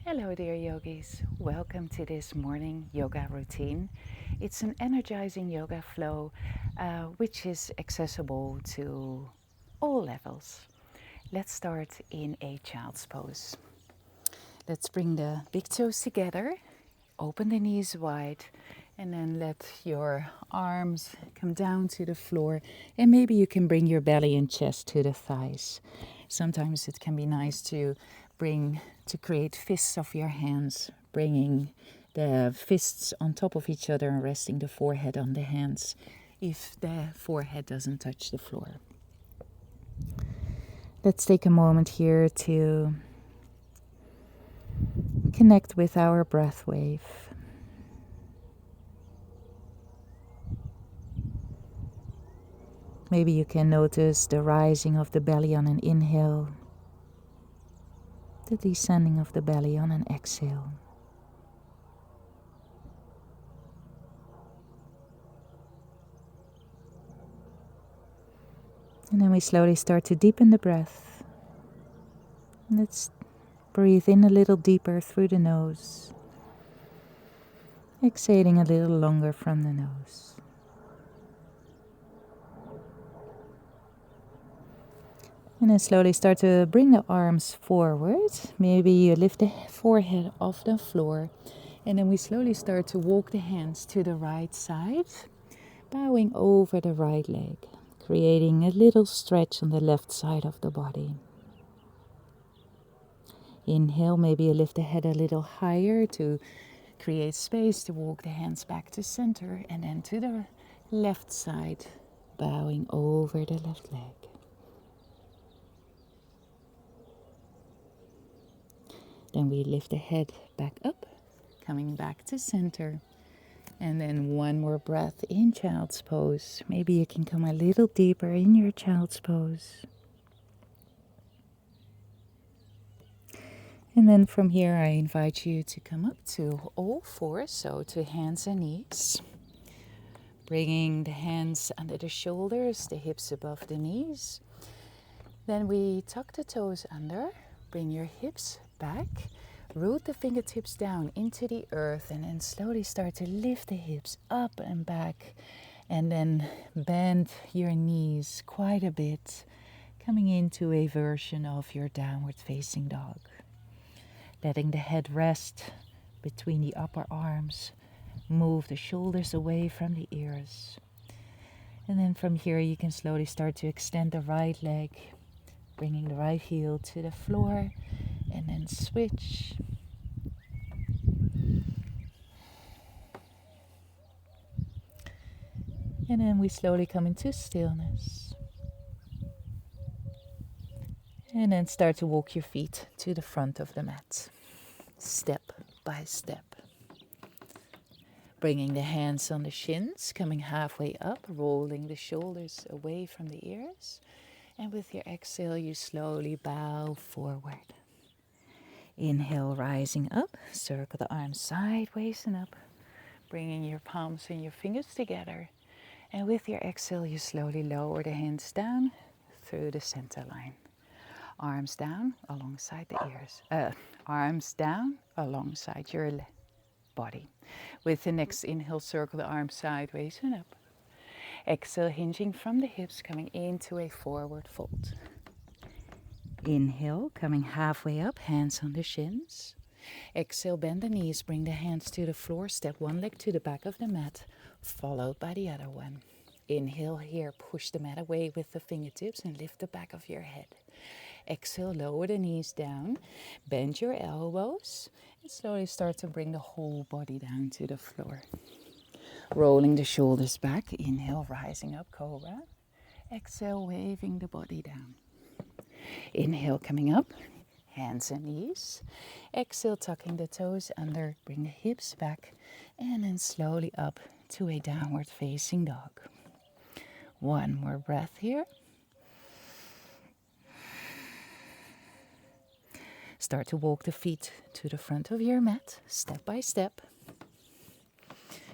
Hello dear yogis, welcome to this morning yoga routine. It's an energizing yoga flow which is accessible to all levels. Let's start in a child's pose. Let's bring the big toes together, open the knees wide, and then let your arms come down to the floor, and maybe you can bring your belly and chest to the thighs. Sometimes it can be nice to create fists of your hands, bringing the fists on top of each other and resting the forehead on the hands if the forehead doesn't touch the floor. Let's take a moment here to connect with our breath wave. Maybe you can notice the rising of the belly on an inhale, the descending of the belly on an exhale. And then we slowly start to deepen the breath. Let's breathe in a little deeper through the nose, exhaling a little longer from the nose. And then slowly start to bring the arms forward. Maybe you lift the forehead off the floor. And then we slowly start to walk the hands to the right side, bowing over the right leg, creating a little stretch on the left side of the body. Inhale, maybe you lift the head a little higher to create space to walk the hands back to center, and then to the left side, bowing over the left leg. Then we lift the head back up, coming back to center. And then one more breath in child's pose. Maybe you can come a little deeper in your child's pose. And then from here, I invite you to come up to all fours, so to hands and knees. Bringing the hands under the shoulders, the hips above the knees. Then we tuck the toes under, bring your hips back, root the fingertips down into the earth, and then slowly start to lift the hips up and back, and then bend your knees quite a bit, coming into a version of your downward facing dog. Letting the head rest between the upper arms, move the shoulders away from the ears. And then from here you can slowly start to extend the right leg, bringing the right heel to the floor, and then switch. And then we slowly come into stillness. And then start to walk your feet to the front of the mat, step by step. Bringing the hands on the shins, coming halfway up, rolling the shoulders away from the ears. And with your exhale, you slowly bow forward. Inhale, rising up, circle the arms sideways and up, bringing your palms and your fingers together. And with your exhale, you slowly lower the hands down through the center line. Arms down alongside the ears. Arms down alongside your body. With the next inhale, circle the arms sideways and up. Exhale, hinging from the hips, coming into a forward fold. Inhale, coming halfway up, hands on the shins. Exhale, bend the knees, bring the hands to the floor, step one leg to the back of the mat, followed by the other one. Inhale here, push the mat away with the fingertips and lift the back of your head. Exhale, lower the knees down, bend your elbows, and slowly start to bring the whole body down to the floor. Rolling the shoulders back, inhale, rising up, cobra. Exhale, waving the body down. Inhale, coming up, hands and knees. Exhale, tucking the toes under, bring the hips back, and then slowly up to a downward facing dog. One more breath here. Start to walk the feet to the front of your mat, step by step.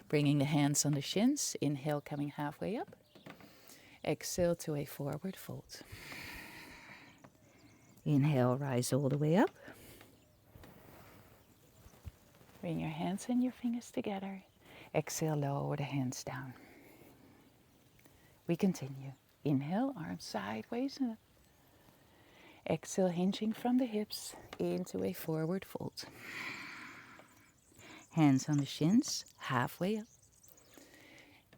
Bringing the hands on the shins. Inhale, coming halfway up. Exhale to a forward fold. Inhale, rise all the way up. Bring your hands and your fingers together. Exhale, lower the hands down. We continue. Inhale, arms sideways and up. Exhale, hinging from the hips into a forward fold. Hands on the shins, halfway up.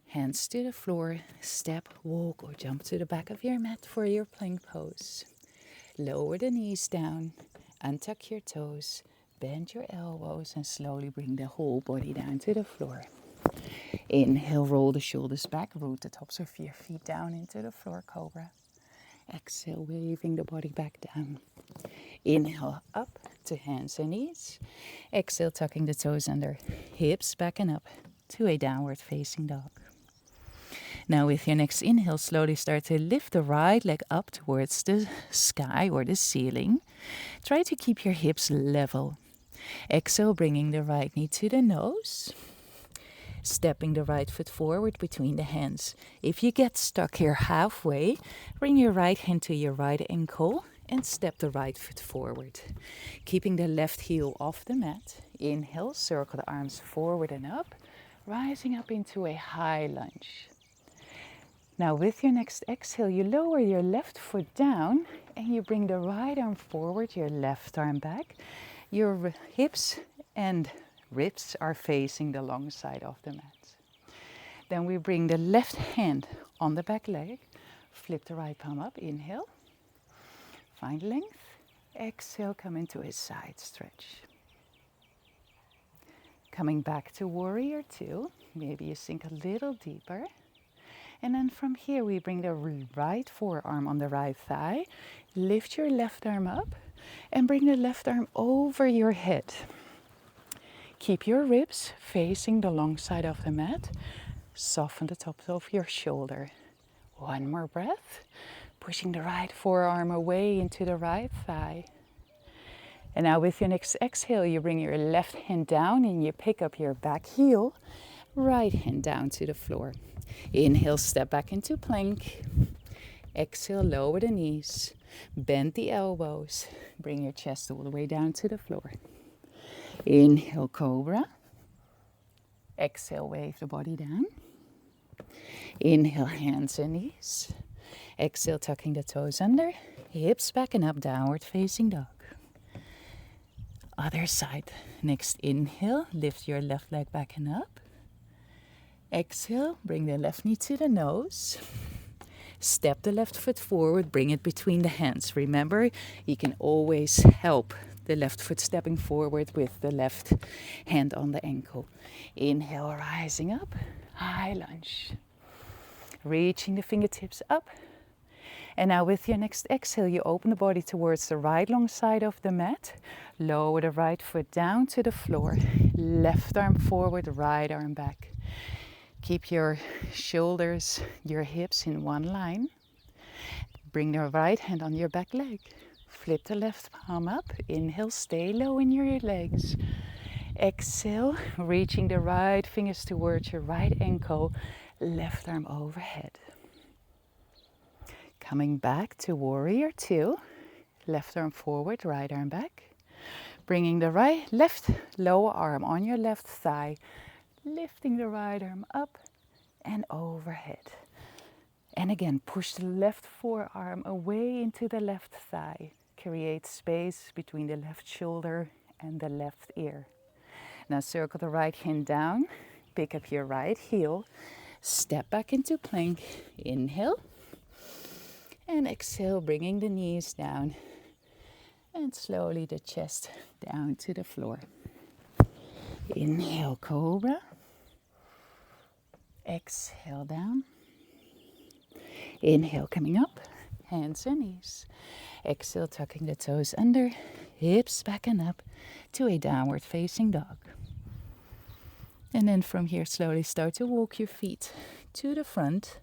Hands to the floor, step, walk, or jump to the back of your mat for your plank pose. Lower the knees down, untuck your toes, bend your elbows, and slowly bring the whole body down to the floor. Inhale, roll the shoulders back, root the tops of your feet down into the floor, cobra. Exhale, waving the body back down. Inhale, up to hands and knees. Exhale, tucking the toes under, hips back and up to a downward facing dog. Now with your next inhale, slowly start to lift the right leg up towards the sky or the ceiling. Try to keep your hips level. Exhale, bringing the right knee to the nose. Stepping the right foot forward between the hands. If you get stuck here halfway, bring your right hand to your right ankle and step the right foot forward. Keeping the left heel off the mat. Inhale, circle the arms forward and up, rising up into a high lunge. Now with your next exhale, you lower your left foot down and you bring the right arm forward, your left arm back. Your hips and ribs are facing the long side of the mat. Then we bring the left hand on the back leg, flip the right palm up, inhale, find length, exhale, come into a side stretch. Coming back to warrior two, maybe you sink a little deeper. And then from here we bring the right forearm on the right thigh, lift your left arm up and bring the left arm over your head. Keep your ribs facing the long side of the mat. Soften the tops of your shoulder. One more breath. Pushing the right forearm away into the right thigh. And now with your next exhale, you bring your left hand down and you pick up your back heel. Right hand down to the floor. Inhale, step back into plank. Exhale, lower the knees. Bend the elbows. Bring your chest all the way down to the floor. Inhale, cobra. Exhale, wave the body down. Inhale, hands and knees. Exhale, tucking the toes under. Hips back and up, downward facing dog. Other side. Next inhale, lift your left leg back and up. Exhale, bring the left knee to the nose. Step the left foot forward, bring it between the hands. Remember, you can always help the left foot stepping forward with the left hand on the ankle. Inhale, rising up, high lunge. Reaching the fingertips up. And now with your next exhale, you open the body towards the right long side of the mat. Lower the right foot down to the floor. Left arm forward, right arm back. Keep your shoulders, your hips in one line. Bring the right hand on your back leg. Flip the left palm up. Inhale, stay low in your legs. Exhale, reaching the right fingers towards your right ankle. Left arm overhead. Coming back to warrior two. Left arm forward, right arm back. Bringing the left lower arm on your left thigh. Lifting the right arm up and overhead. And again, push the left forearm away into the left thigh. Create space between the left shoulder and the left ear. Now circle the right hand down. Pick up your right heel. Step back into plank. Inhale. And exhale, bringing the knees down. And slowly the chest down to the floor. Inhale, cobra. Exhale down. Inhale, coming up. Hands and knees. Exhale, tucking the toes under. Hips back and up to a downward facing dog. And then from here, slowly start to walk your feet to the front.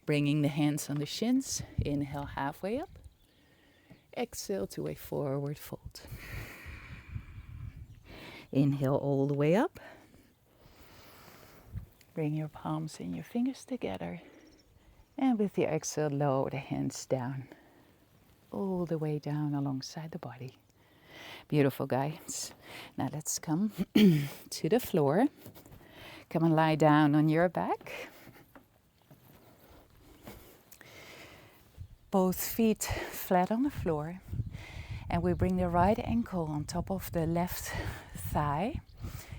Bringing the hands on the shins. Inhale, halfway up. Exhale to a forward fold. Inhale all the way up. Bring your palms and your fingers together. And with your exhale, lower the hands down. All the way down alongside the body. Beautiful, guys. Now let's come to the floor. Come and lie down on your back. Both feet flat on the floor. And we bring the right ankle on top of the left thigh.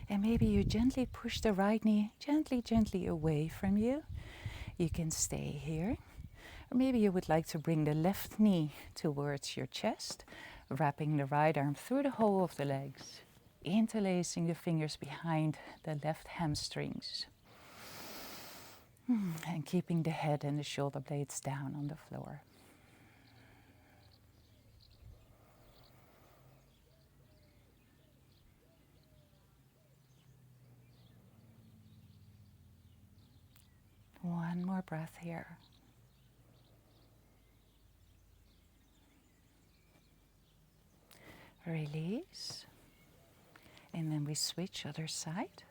And maybe you gently push the right knee gently away from you. You can stay here. Or maybe you would like to bring the left knee towards your chest, wrapping the right arm through the whole of the legs, interlacing the fingers behind the left hamstrings. And keeping the head and the shoulder blades down on the floor. One more breath here. Release. And then we switch other side.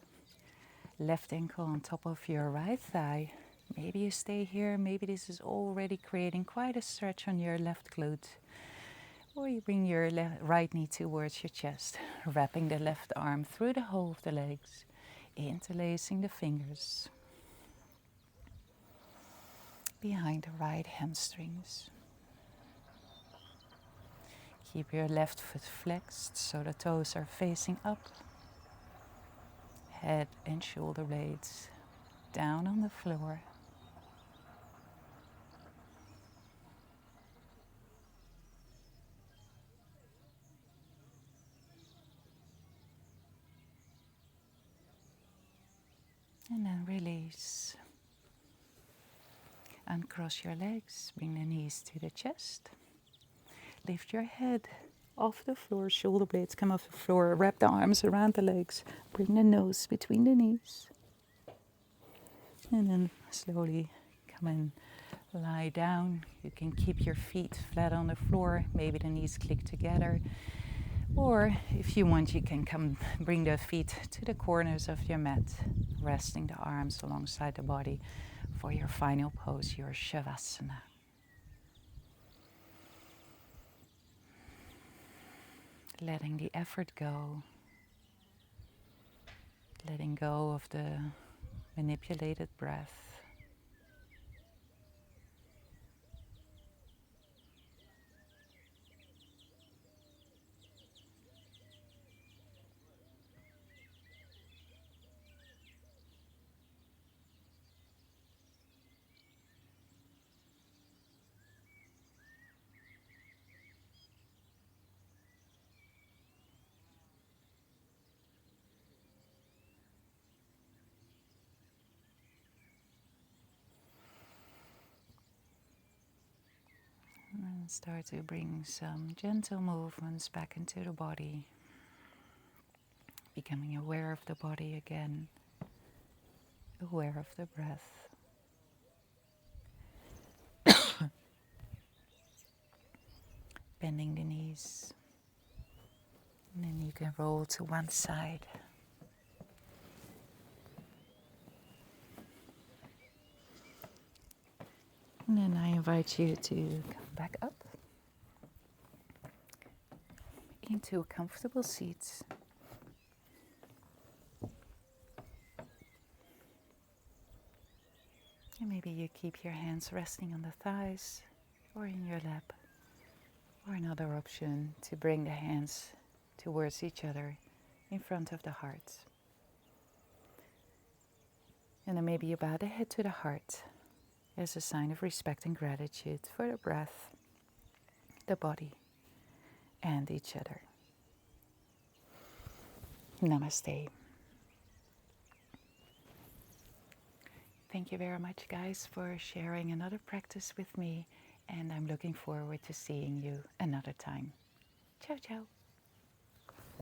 Left ankle on top of your right thigh. Maybe you stay here. Maybe this is already creating quite a stretch on your left glute. Or you bring your right knee towards your chest, wrapping the left arm through the whole of the legs, interlacing the fingers behind the right hamstrings. Keep your left foot flexed so the toes are facing up. Head and shoulder blades down on the floor. And then release. Uncross your legs, bring the knees to the chest. Lift your head off the floor, shoulder blades come off the floor. Wrap the arms around the legs. Bring the nose between the knees. And then slowly come and lie down. You can keep your feet flat on the floor. Maybe the knees click together. Or if you want, you can come bring the feet to the corners of your mat, resting the arms alongside the body for your final pose, your Shavasana. Letting the effort go. Letting go of the manipulated breath. And start to bring some gentle movements back into the body. Becoming aware of the body again. Aware of the breath. Bending the knees. And then you can roll to one side. And then I invite you to come back up into a comfortable seat. And maybe you keep your hands resting on the thighs or in your lap. Or another option to bring the hands towards each other in front of the heart. And then maybe you bow the head to the heart as a sign of respect and gratitude for the breath, the body, and each other. Namaste. Thank you very much, guys, for sharing another practice with me, and I'm looking forward to seeing you another time. Ciao, ciao.